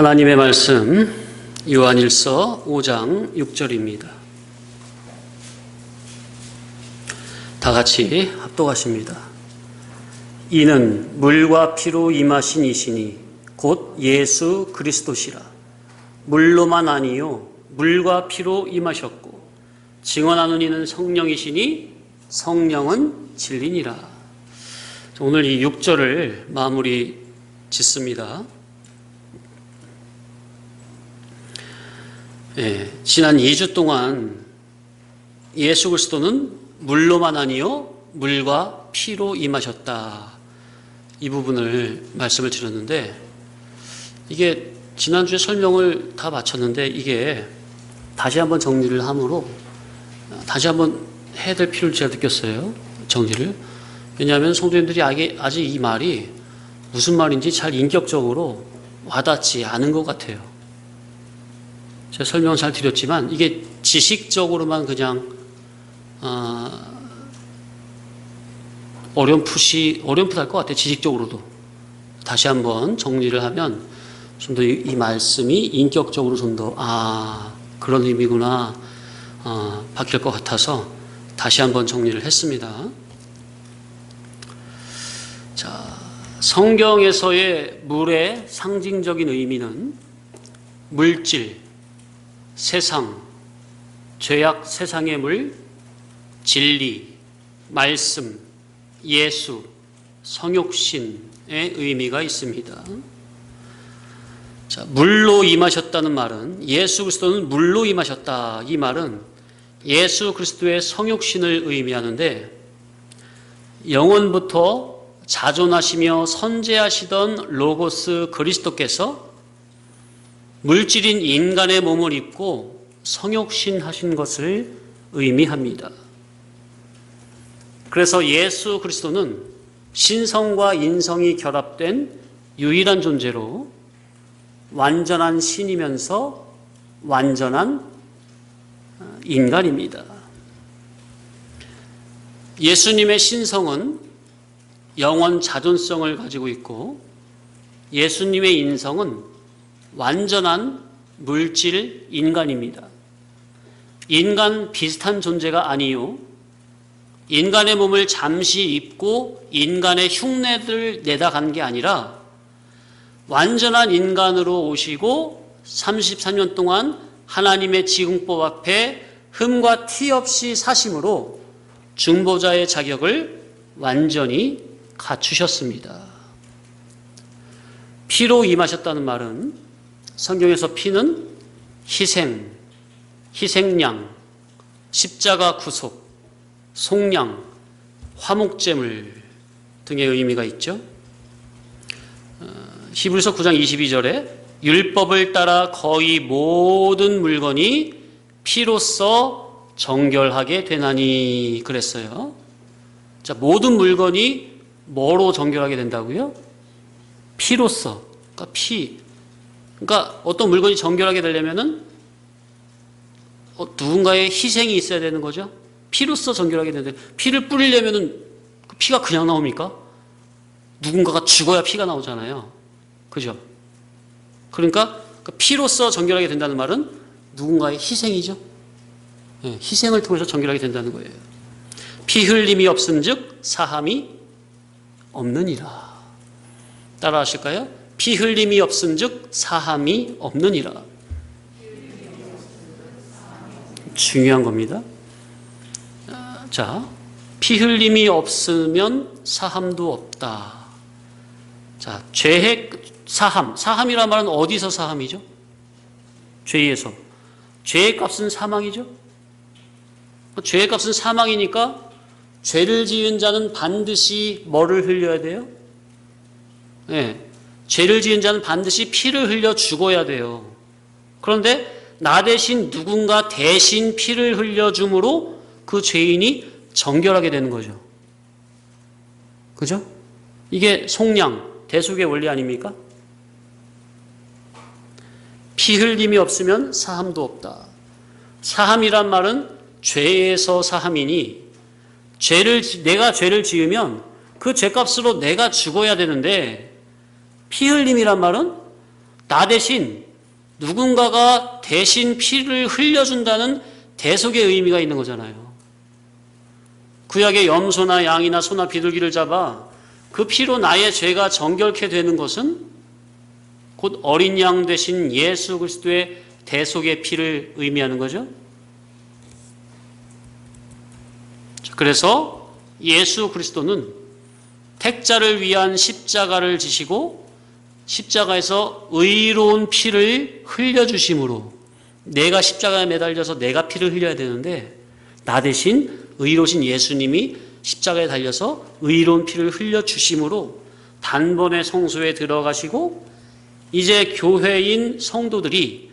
하나님의 말씀 요한일서 5장 6절입니다. 다 같이 합독하십니다. 이는 물과 피로 임하신 이시니 곧 예수 그리스도시라. 물로만 아니요 물과 피로 임하셨고 증언하는 이는 성령이시니 성령은 진리니라. 오늘 이 6절을 마무리 짓습니다. 지난 2주 동안 예수 그리스도는 물로만 아니요 물과 피로 임하셨다. 이 부분을 말씀을 드렸는데, 이게 지난주에 설명을 다 마쳤는데 이게 다시 한번 정리를 함으로 다시 한번 해야 될 필요를 제가 느꼈어요. 정리를. 왜냐하면 성도님들이 아직 이 말이 무슨 말인지 잘 인격적으로 와닿지 않은 것 같아요. 제가 설명을 잘 드렸지만 이게 지식적으로만 그냥 어렴풋할 것 같아요. 지식적으로도. 다시 한번 정리를 하면 좀 더 이 말씀이 인격적으로 좀 더 그런 의미구나 바뀔 것 같아서 다시 한번 정리를 했습니다. 자, 성경에서의 물의 상징적인 의미는 물질, 세상, 죄악 세상의 물, 진리, 말씀, 예수, 성육신의 의미가 있습니다. 자, 물로 임하셨다는 말은, 예수 그리스도는 물로 임하셨다. 이 말은 예수 그리스도의 성육신을 의미하는데, 영원부터 자존하시며 선재하시던 로고스 그리스도께서 물질인 인간의 몸을 입고 성육신하신 것을 의미합니다. 그래서 예수 그리스도는 신성과 인성이 결합된 유일한 존재로 완전한 신이면서 완전한 인간입니다. 예수님의 신성은 영원 자존성을 가지고 있고, 예수님의 인성은 완전한 물질 인간입니다. 인간 비슷한 존재가 아니요, 인간의 몸을 잠시 입고 인간의 흉내를 내다 간 게 아니라 완전한 인간으로 오시고 33년 동안 하나님의 지공법 앞에 흠과 티 없이 사심으로 중보자의 자격을 완전히 갖추셨습니다. 피로 임하셨다는 말은, 성경에서 피는 희생, 희생양, 십자가 구속, 속량, 화목제물 등의 의미가 있죠. 히브리서 9장 22절에 율법을 따라 거의 모든 물건이 피로써 정결하게 되나니 그랬어요. 자, 모든 물건이 뭐로 정결하게 된다고요? 피로써. 그러니까 피. 그러니까 어떤 물건이 정결하게 되려면은 누군가의 희생이 있어야 되는 거죠. 피로써 정결하게 되는데, 피를 뿌리려면은 피가 그냥 나옵니까? 누군가가 죽어야 피가 나오잖아요. 그죠? 그러니까 피로써 정결하게 된다는 말은 누군가의 희생이죠. 희생을 통해서 정결하게 된다는 거예요. 피 흘림이 없음즉 사함이 없느니라. 따라 하실까요? 피 흘림이 없음즉 사함이 없느니라. 중요한 겁니다. 자, 피 흘림이 없으면 사함도 없다. 자, 죄의 사함이란 말은 어디서 사함이죠? 죄에서. 죄의 값은 사망이죠. 죄의 값은 사망이니까 죄를 지은 자는 반드시 뭐를 흘려야 돼요? 죄를 지은 자는 반드시 피를 흘려 죽어야 돼요. 그런데 나 대신 누군가 대신 피를 흘려줌으로 그 죄인이 정결하게 되는 거죠. 그죠? 이게 속량, 대속의 원리 아닙니까? 피 흘림이 없으면 사함도 없다. 사함이란 말은 죄에서 사함이니, 내가 죄를 지으면 그 죄값으로 내가 죽어야 되는데, 피 흘림이란 말은 나 대신 누군가가 대신 피를 흘려준다는 대속의 의미가 있는 거잖아요. 구약의 염소나 양이나 소나 비둘기를 잡아 그 피로 나의 죄가 정결케 되는 것은 곧 어린 양 대신 예수 그리스도의 대속의 피를 의미하는 거죠. 그래서 예수 그리스도는 택자를 위한 십자가를 지시고 십자가에서 의로운 피를 흘려주심으로, 내가 십자가에 매달려서 내가 피를 흘려야 되는데 나 대신 의로우신 예수님이 십자가에 달려서 의로운 피를 흘려주심으로 단번에 성소에 들어가시고 이제 교회인 성도들이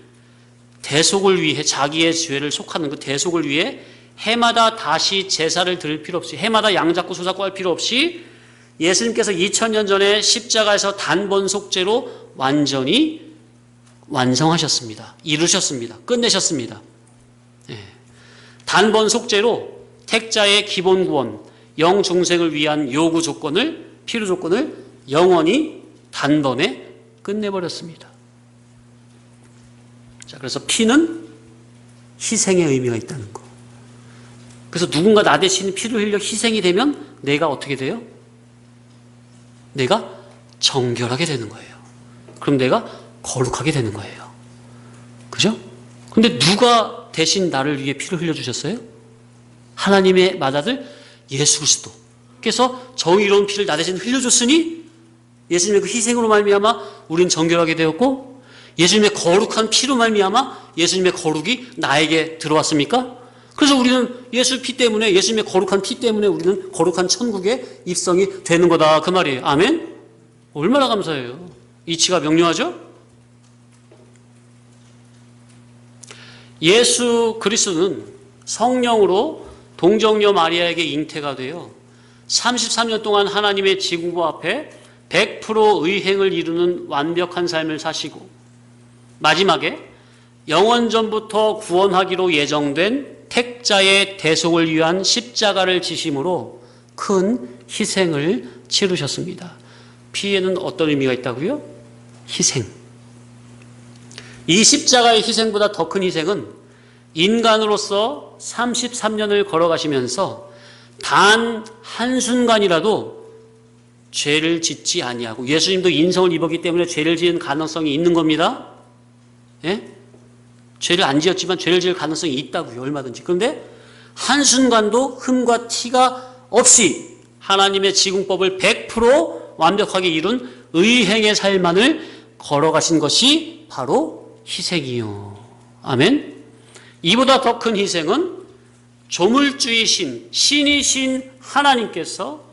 대속을 위해, 자기의 죄를 속하는 그 대속을 위해 해마다 다시 제사를 드릴 필요 없이, 해마다 양 잡고 소 잡고 할 필요 없이 예수님께서 2000년 전에 십자가에서 단번 속죄로 완전히 완성하셨습니다. 이루셨습니다. 끝내셨습니다. 단번 속죄로 택자의 기본 구원, 영중생을 위한 요구 조건을, 필요 조건을 영원히 단번에 끝내버렸습니다. 자, 그래서 피는 희생의 의미가 있다는 거. 그래서 누군가 나 대신 피를 흘려 희생이 되면 내가 어떻게 돼요? 내가 정결하게 되는 거예요. 그럼 내가 거룩하게 되는 거예요. 그죠? 근데 누가 대신 나를 위해 피를 흘려주셨어요? 하나님의 맏아들 예수 그리스도. 그래서 정의로운 피를 나 대신 흘려줬으니 예수님의 그 희생으로 말미암아 우리는 정결하게 되었고, 예수님의 거룩한 피로 말미암아 예수님의 거룩이 나에게 들어왔습니까? 그래서 우리는 예수 피 때문에, 예수님의 거룩한 피 때문에 우리는 거룩한 천국에 입성이 되는 거다, 그 말이에요. 아멘? 얼마나 감사해요. 이치가 명료하죠? 예수 그리스도는 성령으로 동정녀 마리아에게 잉태가 되어 33년 동안 하나님의 지구부 앞에 100% 의행을 이루는 완벽한 삶을 사시고 마지막에 영원전부터 구원하기로 예정된 택자의 대속을 위한 십자가를 지심으로 큰 희생을 치르셨습니다. 피에는 어떤 의미가 있다고요? 희생. 이 십자가의 희생보다 더 큰 희생은 인간으로서 33년을 걸어가시면서 단 한순간이라도 죄를 짓지 아니하고, 예수님도 인성을 입었기 때문에 죄를 지은 가능성이 있는 겁니다. 예? 죄를 안 지었지만 죄를 지을 가능성이 있다고요. 얼마든지. 그런데 한순간도 흠과 티가 없이 하나님의 지공법을 100% 완벽하게 이룬 의행의 삶만을 걸어가신 것이 바로 희생이요. 아멘. 이보다 더 큰 희생은 조물주이신 신이신 하나님께서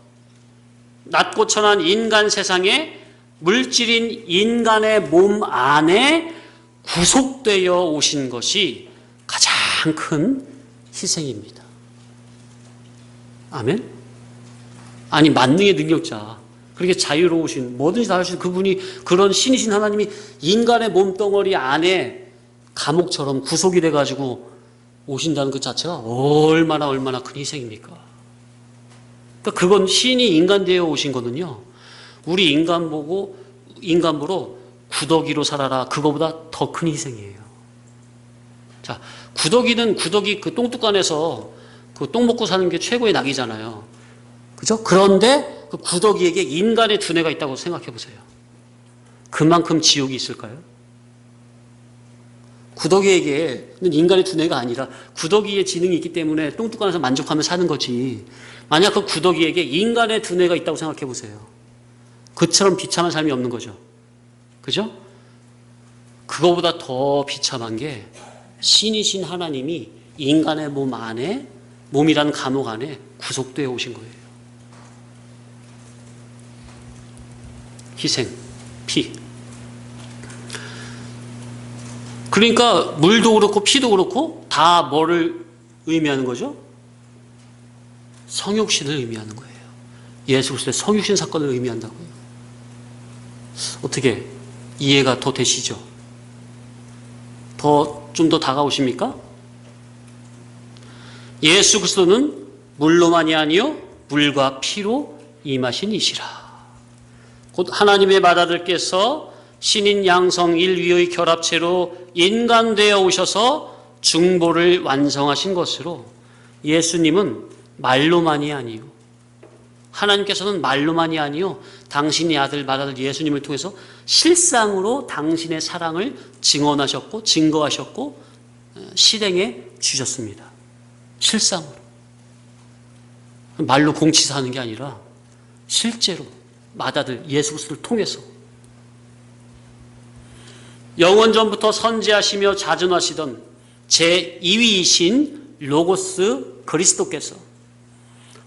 낮고 천한 인간 세상에 물질인 인간의 몸 안에 구속되어 오신 것이 가장 큰 희생입니다. 아멘? 아니, 만능의 능력자, 그렇게 자유로우신, 뭐든지 다 하신 그분이, 그런 신이신 하나님이 인간의 몸덩어리 안에 감옥처럼 구속이 돼가지고 오신다는 그 자체가 얼마나 큰 희생입니까? 그러니까 그건 신이 인간 되어 오신 거는요, 우리 인간보로 구더기로 살아라, 그거보다 더 큰 희생이에요. 자, 구더기 그 똥뚜껑에서 그 똥 먹고 사는 게 최고의 낙이잖아요. 그죠? 그런데 그 구더기에게 인간의 두뇌가 있다고 생각해 보세요. 그만큼 지옥이 있을까요? 구더기에게는 인간의 두뇌가 아니라 구더기의 지능이 있기 때문에 똥뚜껑에서 만족하며 사는 거지. 만약 그 구더기에게 인간의 두뇌가 있다고 생각해 보세요. 그처럼 비참한 삶이 없는 거죠. 그죠? 그거보다 더 비참한 게 신이신 하나님이 인간의 몸 안에, 몸이란 감옥 안에 구속되어 오신 거예요. 희생, 피. 그러니까 물도 그렇고 피도 그렇고 다 뭐를 의미하는 거죠? 성육신을 의미하는 거예요. 예수 그리스도의 성육신 사건을 의미한다고요. 어떻게 이해가 더 되시죠? 좀 더 다가오십니까? 예수 그리스도는 물로만이 아니요 물과 피로 임하신 이시라. 곧 하나님의 맏아들께서 신인 양성 일위의 결합체로 인간되어 오셔서 중보를 완성하신 것으로 예수님은 말로만이 아니요, 하나님께서는 말로만이 아니요, 당신의 아들 맏아들 예수님을 통해서 실상으로 당신의 사랑을 증언하셨고 증거하셨고 실행해 주셨습니다. 실상으로. 말로 공치사하는 게 아니라 실제로 맏아들 예수 그리스도를 통해서 영원전부터 선지하시며 자존하시던 제2위이신 로고스 그리스도께서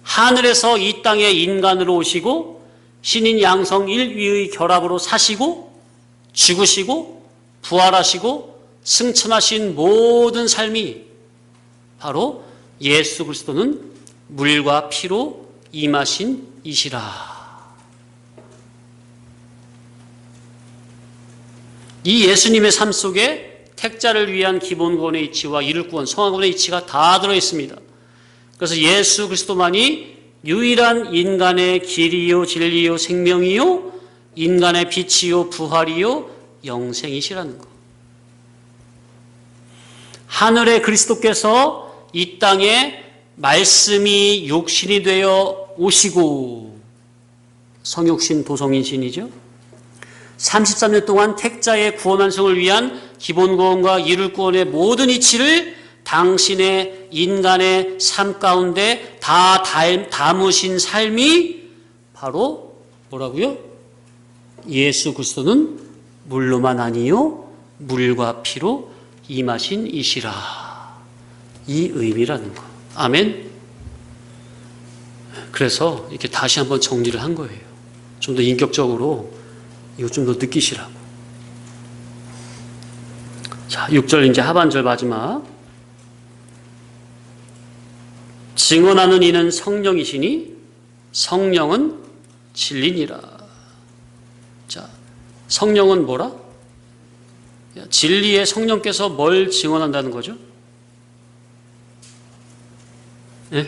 하늘에서 이 땅에 인간으로 오시고 신인 양성 일위의 결합으로 사시고 죽으시고 부활하시고 승천하신 모든 삶이 바로 예수 그리스도는 물과 피로 임하신 이시라. 이 예수님의 삶 속에 택자를 위한 기본구원의 이치와 이룰구원, 성화구원의 이치가 다 들어있습니다. 그래서 예수 그리스도만이 유일한 인간의 길이요 진리요 생명이요 인간의 빛이요 부활이요 영생이시라는 것. 하늘의 그리스도께서 이 땅에 말씀이 육신이 되어 오시고, 성육신 도성인신이죠. 33년 동안 택자의 구원 완성을 위한 기본구원과 이룰구원의 모든 이치를 당신의 인간의 삶 가운데 다 담으신 삶이 바로 뭐라고요? 예수 그리스도는 물로만 아니요 물과 피로 임하신 이시라. 이 의미라는 거. 아멘. 그래서 이렇게 다시 한번 정리를 한 거예요. 좀 더 인격적으로 이거 좀 더 느끼시라고. 자, 6절 이제 하반절 마지막. 증언하는 이는 성령이시니 성령은 진리니라. 자, 성령은 뭐라? 진리의 성령께서 뭘 증언한다는 거죠? 예?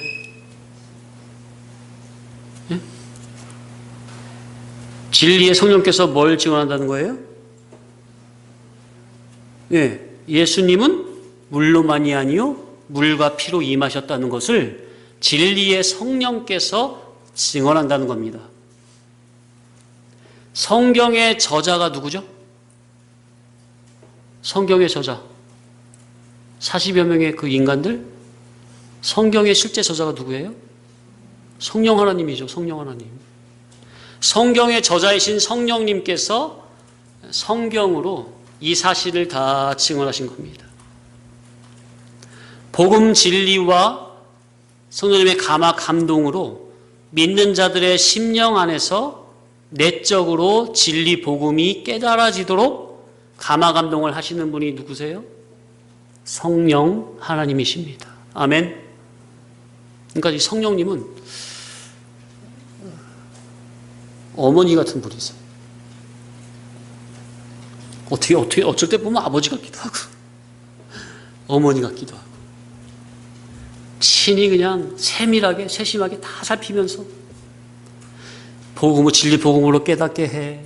예? 진리의 성령께서 뭘 증언한다는 거예요? 예, 예수님은 물로만이 아니요 물과 피로 임하셨다는 것을 진리의 성령께서 증언한다는 겁니다. 성경의 저자가 누구죠? 성경의 저자 40여 명의 그 인간들, 성경의 실제 저자가 누구예요? 성령 하나님이죠. 성령 하나님. 성경의 저자이신 성령님께서 성경으로 이 사실을 다 증언하신 겁니다. 복음 진리와 성령님의 감화 감동으로 믿는 자들의 심령 안에서 내적으로 진리 복음이 깨달아지도록 감화 감동을 하시는 분이 누구세요? 성령 하나님이십니다. 아멘. 그러니까 이 성령님은 어머니 같은 분이세요. 어쩔 때 보면 아버지 같기도 하고 어머니 같기도 하고 친히 그냥 세밀하게 세심하게 다 살피면서 복음을 진리 복음으로 깨닫게 해.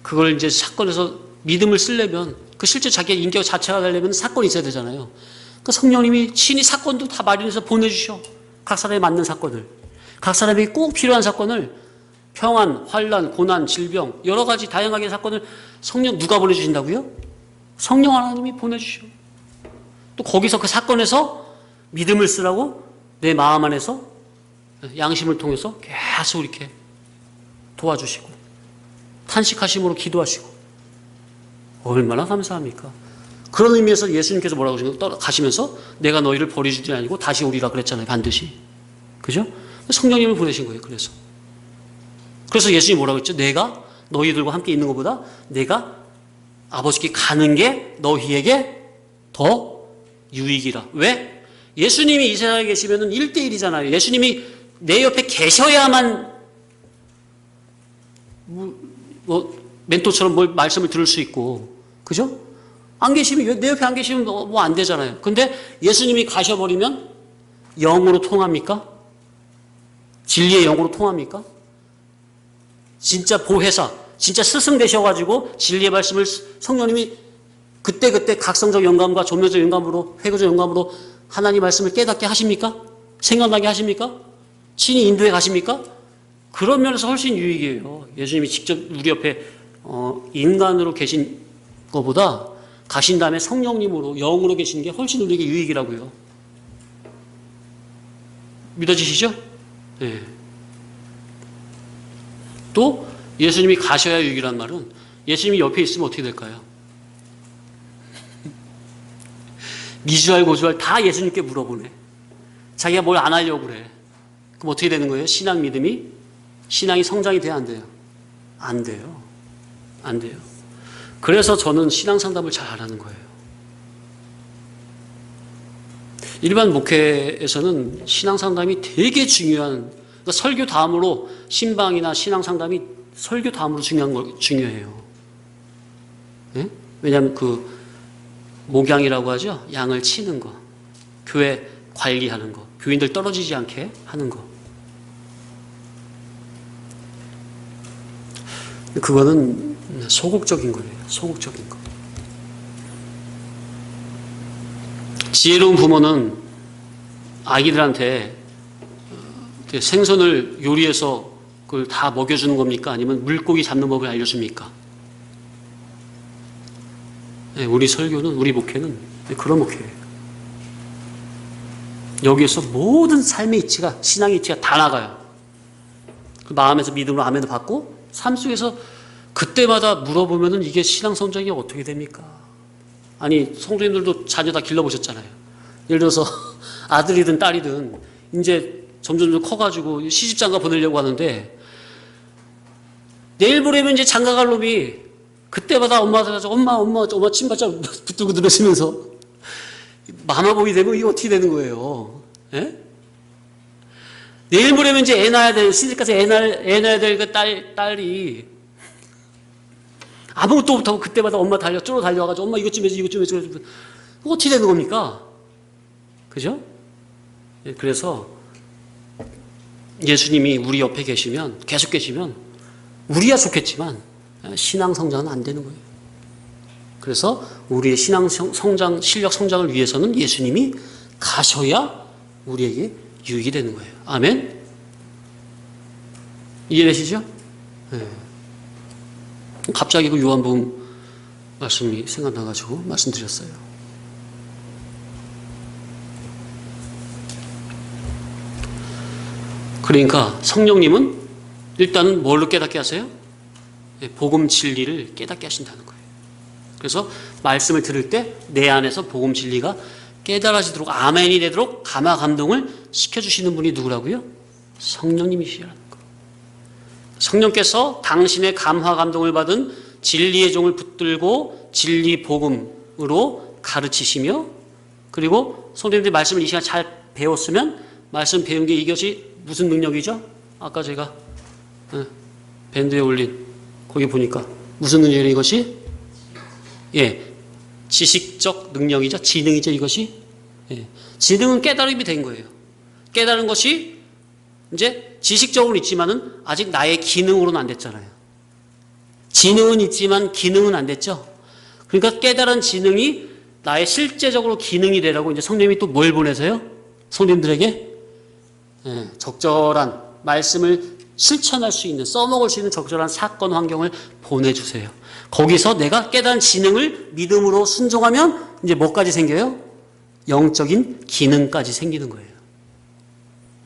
그걸 이제 사건에서 믿음을 쓰려면 그 실제 자기의 인격 자체가 되려면 사건이 있어야 되잖아요. 그 성령님이 친히 사건도 다 마련해서 보내주셔. 각 사람에 맞는 사건을, 각 사람에게 꼭 필요한 사건을, 평안, 환난, 고난, 질병 여러 가지 다양하게 사건을 성령 누가 보내주신다고요? 성령 하나님이 보내주셔. 또 거기서 그 사건에서 믿음을 쓰라고 내 마음 안에서 양심을 통해서 계속 이렇게 도와주시고 탄식하심으로 기도하시고 얼마나 감사합니까? 그런 의미에서 예수님께서 뭐라고 하시면 가시면서 내가 너희를 버리지 아니고 다시 오리라 그랬잖아요. 반드시. 그죠? 성령님을 보내신 거예요. 그래서 예수님이 뭐라고 했죠? 내가 너희들과 함께 있는 것보다 내가 아버지께 가는 게 너희에게 더 유익이라. 왜? 예수님이 이 세상에 계시면 1대1이잖아요. 예수님이 내 옆에 계셔야만 멘토처럼 뭘 말씀을 들을 수 있고, 그죠? 안 계시면, 내 옆에 안 계시면 뭐 안 되잖아요. 근데 예수님이 가셔버리면 영으로 통합니까? 진리의 영으로 통합니까? 진짜 보혜사, 진짜 스승 되셔가지고 진리의 말씀을 성령님이 그때그때 각성적 영감과 조명적 영감으로, 회고적 영감으로 하나님 말씀을 깨닫게 하십니까? 생각나게 하십니까? 친히 인도해 가십니까? 그런 면에서 훨씬 유익이에요. 예수님이 직접 우리 옆에 인간으로 계신 것보다 가신 다음에 성령님으로 영으로 계시는 게 훨씬 우리에게 유익이라고요. 믿어지시죠? 네. 또 예수님이 가셔야 유익이란 말은 예수님이 옆에 있으면 어떻게 될까요? 미주알 고주알 다 예수님께 물어보네. 자기가 뭘 안 하려고 그래. 그럼 어떻게 되는 거예요? 신앙 믿음이? 신앙이 성장이 돼야 안 돼요? 안 돼요. 안 돼요. 그래서 저는 신앙 상담을 잘 안 하는 거예요. 일반 목회에서는 신앙 상담이 되게 중요한, 그러니까 설교 다음으로 신방이나 신앙 상담이 설교 다음으로 중요해요. 네? 왜냐하면 그 목양이라고 하죠. 양을 치는 거, 교회 관리하는 거, 교인들 떨어지지 않게 하는 거. 그거는 소극적인 거예요. 소극적인 거. 지혜로운 부모는 아기들한테 생선을 요리해서 그걸 다 먹여주는 겁니까? 아니면 물고기 잡는 법을 알려줍니까? 네, 우리 설교는, 우리 목회는 그런 목회예요. 여기에서 모든 삶의 이치가, 신앙의 이치가 다 나가요. 그 마음에서 믿음으로 아멘을 받고 삶 속에서 그때마다 물어보면은 이게 신앙 성장이 어떻게 됩니까? 아니, 성도님들도 자녀 다 길러보셨잖아요. 예를 들어서 아들이든 딸이든 이제 점점 커가지고 시집장가 보내려고 하는데 내일 모레면 이제 장가 갈 놈이 그때마다 엄마한테 가서 엄마 침발짝 붙들고 늘으시면서 마마보이 되면 이게 어떻게 되는 거예요? 예? 내일 모레면 이제 애 낳아야 될, 시집가서 애 낳아야 될 그 딸이 아무것도 못하고 그때마다 엄마 쫄로 달려와가지고 엄마 이것 좀 해줘, 이것 좀 해줘. 어떻게 되는 겁니까? 그죠? 예, 그래서 예수님이 우리 옆에 계시면, 계속 계시면 우리야 좋겠지만 신앙 성장은 안 되는 거예요. 그래서 우리의 신앙 성장, 실력 성장을 위해서는 예수님이 가셔야 우리에게 유익이 되는 거예요. 아멘? 이해되시죠? 네. 갑자기 그 요한복음 말씀이 생각나가지고 말씀드렸어요. 그러니까 성령님은 일단은 뭘로 깨닫게 하세요? 복음 진리를 깨닫게 하신다는 거예요. 그래서 말씀을 들을 때 내 안에서 복음 진리가 깨달아지도록, 아멘이 되도록 감화 감동을 시켜주시는 분이 누구라고요? 성령님이시라는 거예요. 성령께서 당신의 감화 감동을 받은 진리의 종을 붙들고 진리 복음으로 가르치시며, 그리고 성도님들이 말씀을 이 시간 잘 배웠으면 말씀 배운 게 이것이 무슨 능력이죠? 아까 제가 밴드에 올린 거기 보니까 무슨 능력이 이것이? 예, 지식적 능력이죠. 지능이죠, 이것이. 예, 지능은 깨달음이 된 거예요. 깨달은 것이 이제 지식적으로는 있지만은 아직 나의 기능으로는 안 됐잖아요. 지능은 있지만 기능은 안 됐죠. 그러니까 깨달은 지능이 나의 실제적으로 기능이 되라고 이제 성령님이 또 뭘 보내세요? 성도님들에게 적절한 말씀을 실천할 수 있는, 써먹을 수 있는 적절한 사건 환경을 보내주세요. 거기서 내가 깨달은 지능을 믿음으로 순종하면 이제 뭐까지 생겨요? 영적인 기능까지 생기는 거예요.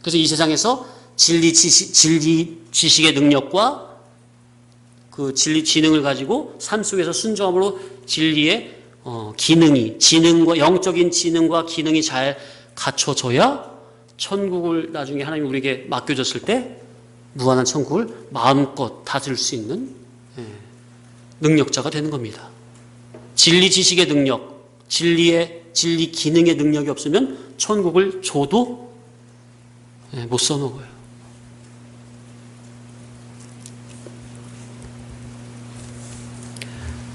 그래서 이 세상에서 진리 지식의 능력과 그 진리 지능을 가지고 삶 속에서 순종함으로 진리의 지능과 영적인 지능과 기능이 잘 갖춰져야 천국을 나중에 하나님이 우리에게 맡겨줬을 때 무한한 천국을 마음껏 다스릴 수 있는 능력자가 되는 겁니다. 진리 지식의 능력, 진리 기능의 능력이 없으면 천국을 줘도 못 써먹어요.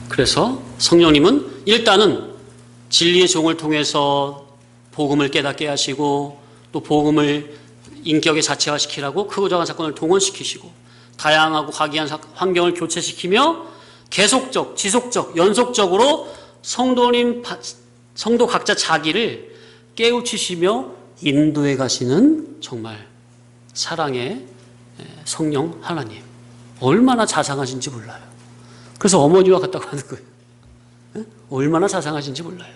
그래서 성령님은 일단은 진리의 종을 통해서 복음을 깨닫게 하시고 또 복음을 인격에 자체화시키라고 크고 작은 사건을 동원시키시고 다양하고 각이한 환경을 교체시키며 계속적, 지속적, 연속적으로 성도 각자 자기를 깨우치시며 인도해 가시는 정말 사랑의 성령 하나님. 얼마나 자상하신지 몰라요. 그래서 어머니와 같다고 하는 거예요. 얼마나 자상하신지 몰라요.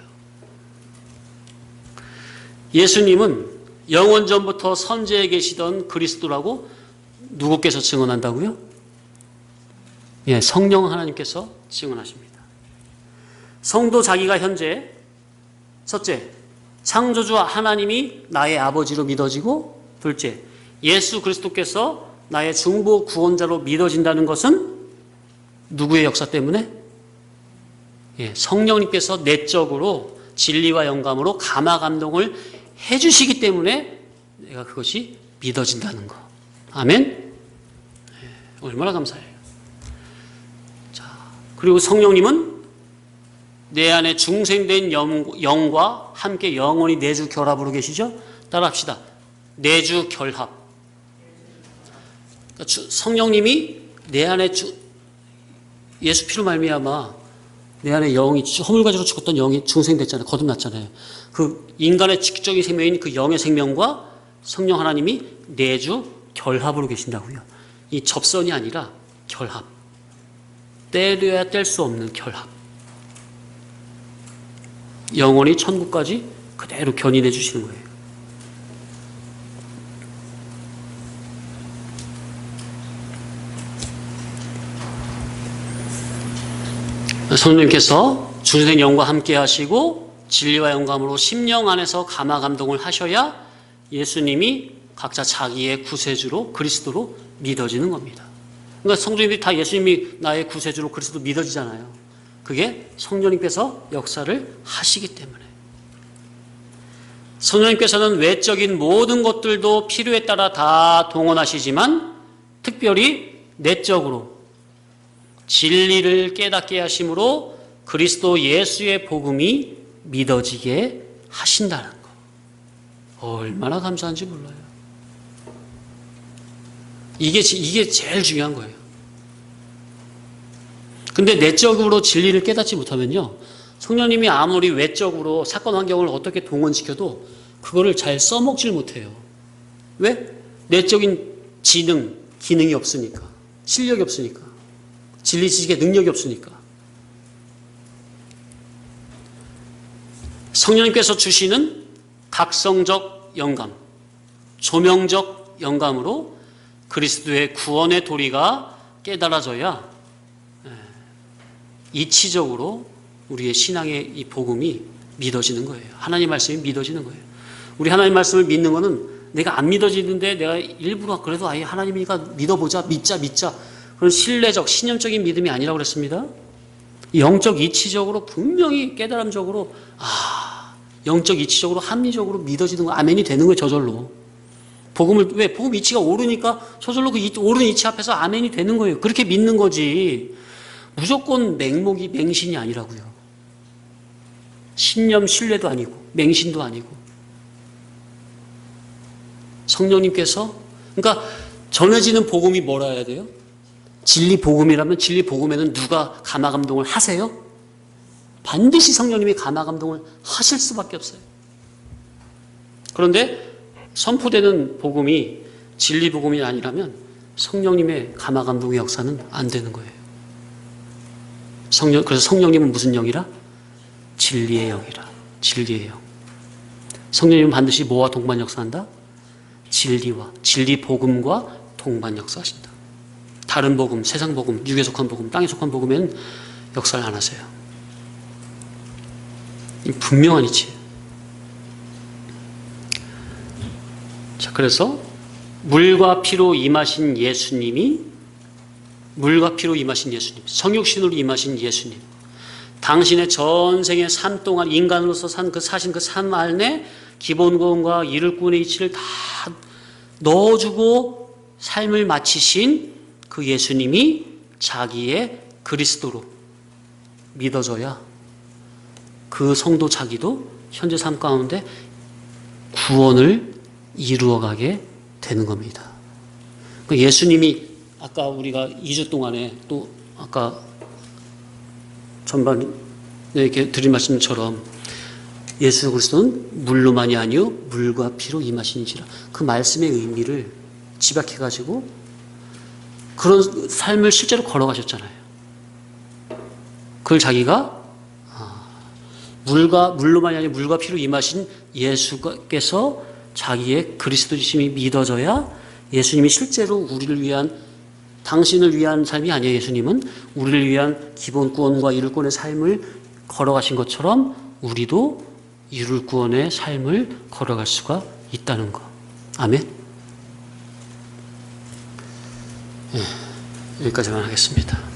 예수님은 영원 전부터 선지에 계시던 그리스도라고 누구께서 증언한다고요? 예, 성령 하나님께서 증언하십니다. 성도 자기가 현재 첫째, 창조주 하나님이 나의 아버지로 믿어지고, 둘째, 예수 그리스도께서 나의 중보 구원자로 믿어진다는 것은 누구의 역사 때문에? 예, 성령님께서 내적으로 진리와 영감으로 감화 감동을 해주시기 때문에 내가 그것이 믿어진다는 거. 아멘? 예, 얼마나 감사해요. 자, 그리고 성령님은 내 안에 중생된 영과 함께 영원히 내주 결합으로 계시죠? 따라합시다. 내주 결합. 그러니까 성령님이 내 안에 예수 피로 말미암아 내 안에 영이 허물가지로 죽었던 영이 중생됐잖아요. 거듭났잖아요. 그 인간의 직접적인 생명인 그 영의 생명과 성령 하나님이 내주 결합으로 계신다고요. 이 접선이 아니라 결합. 떼려야 뗄 수 없는 결합. 영원히 천국까지 그대로 견인해 주시는 거예요. 성령님께서 중생 영과 함께 하시고 진리와 영감으로 심령 안에서 감화 감동을 하셔야 예수님이 각자 자기의 구세주로 그리스도로 믿어지는 겁니다. 그러니까 성도님들이 다 예수님이 나의 구세주로 그리스도 믿어지잖아요. 그게 성령님께서 역사를 하시기 때문에. 성령님께서는 외적인 모든 것들도 필요에 따라 다 동원하시지만 특별히 내적으로 진리를 깨닫게 하심으로 그리스도 예수의 복음이 믿어지게 하신다는 거. 얼마나 감사한지 몰라요. 이게 제일 중요한 거예요. 근데 내적으로 진리를 깨닫지 못하면요, 성령님이 아무리 외적으로 사건 환경을 어떻게 동원시켜도 그거를 잘 써먹질 못해요. 왜? 내적인 기능이 없으니까. 실력이 없으니까. 진리 지식의 능력이 없으니까. 성령님께서 주시는 각성적 영감, 조명적 영감으로 그리스도의 구원의 도리가 깨달아져야 이치적으로 우리의 신앙의 이 복음이 믿어지는 거예요. 하나님 말씀이 믿어지는 거예요. 우리 하나님 말씀을 믿는 거는 내가 안 믿어지는데 내가 일부러 그래도 아예 하나님이니까 믿어보자, 믿자. 그런 신뢰적, 신념적인 믿음이 아니라고 그랬습니다. 영적 이치적으로 분명히 깨달음적으로 영적 이치적으로 합리적으로 믿어지는 거, 아멘이 되는 거예요. 저절로. 복음 이치가 오르니까 저절로 그 오른 이치 앞에서 아멘이 되는 거예요. 그렇게 믿는 거지. 무조건 맹신이 아니라고요. 신념 신뢰도 아니고 맹신도 아니고. 성령님께서, 그러니까 전해지는 복음이 뭐라 해야 돼요? 진리 복음이라면 진리 복음에는 누가 감화 감동을 하세요? 반드시 성령님이 감화 감동을 하실 수밖에 없어요. 그런데 선포되는 복음이 진리 복음이 아니라면 성령님의 감화 감동의 역사는 안 되는 거예요. 그래서 성령님은 무슨 영이라? 진리의 영이라. 진리의 영. 성령님은 반드시 뭐와 동반 역사한다? 진리 복음과 동반 역사하신다. 다른 복음, 세상 복음, 육에 속한 복음, 땅에 속한 복음에는 역사를 안 하세요. 이 분명한 이치예요. 자, 그래서 물과 피로 임하신 예수님, 성육신으로 임하신 예수님, 당신의 전생의 삶 동안 인간으로서 사신 그 삶 안에 기본 구원과 이룰 구원의 이치를 다 넣어주고 삶을 마치신 그 예수님이 자기의 그리스도로 믿어져야 그 성도 자기도 현재 삶 가운데 구원을 이루어가게 되는 겁니다. 예수님이 아까 우리가 2주 동안에 또 아까 전반에 이렇게 드린 말씀처럼 예수 그리스도는 물로만이 아니요 물과 피로 임하시니라. 그 말씀의 의미를 집약해가지고 그런 삶을 실제로 걸어가셨잖아요. 그걸 자기가 물로만이 아니라 물과 피로 임하신 예수께서 자기의 그리스도이심이 믿어져야 예수님이 실제로 우리를 위한 당신을 위한 삶이 아니에요. 예수님은 우리를 위한 기본구원과 이룰구원의 삶을 걸어가신 것처럼 우리도 이룰구원의 삶을 걸어갈 수가 있다는 거. 아멘. 네, 여기까지만 하겠습니다.